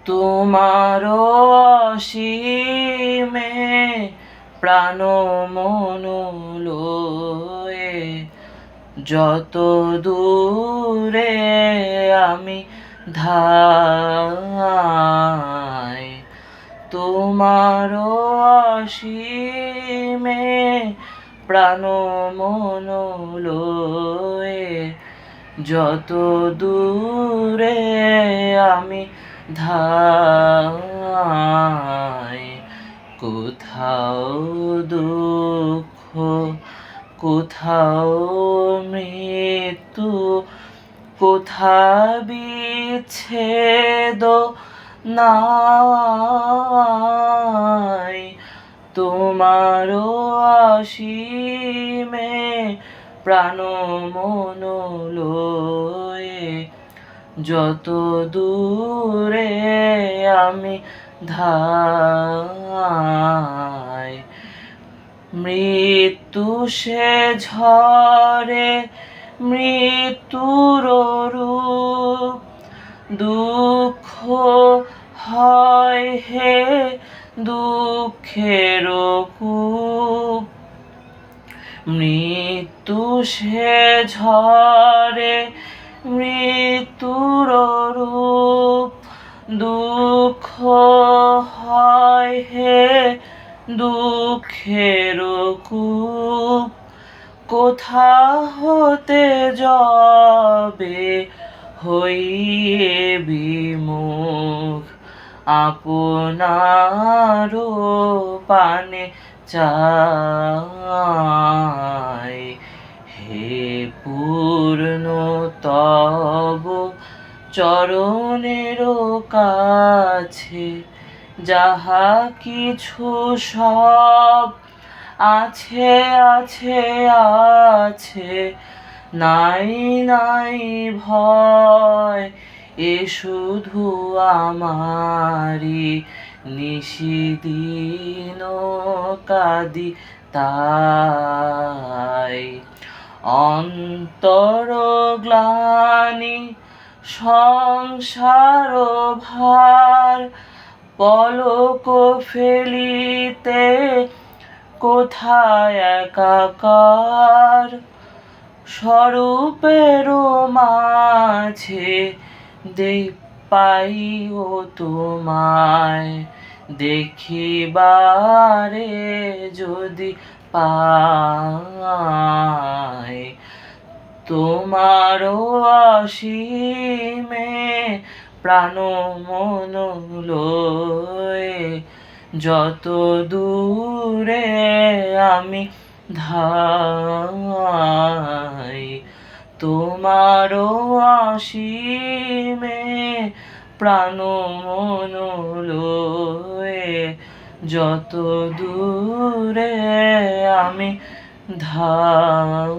তোমার অসীমে প্রাণ মন লয়ে যত দূরে আমি ধাই, তোমার অসীমে প্রাণ মন লয়ে যত দূরে আমি ধাই। কোথাও দুঃখ, কোথাও মৃত্যু, কোথা বিচ্ছেদ নাই, তোমার অসীমে প্রাণ মন লয়ে যত দূরে আমি ধাই। মৃত্যু সে ঝরে মৃত্যুর রূপ, দুঃখ হয় হে দুঃখের কূপ। মৃত্যু সে ঝরে মৃত্যুর রূপ, দুঃখ হয় হে দুঃখের কূপ। কোথা হতে যাবে হইয়ে বিমুখ, আপনার পানে চাই। হে পূর্ণ তব চরণের কাছে যাহা কিছু সব আছে আছে আছে, নাই নাই ভয়। এ শুধু আমারি নিশিদিন কাঁদি তাই। অন্তর গ্লানি সংসার ভার, পলক ফেলিতে কোথায় একাকার। স্বরূপের মাঝে পাইও তোমায়, দেখিবারে যদি পাই। তোমার অসীমে প্রাণ মন লয়ে যত দূরে আমি ধাই। তোমার অসীমে প্রাণ মন লয়ে যত দূরে আমি ধাই।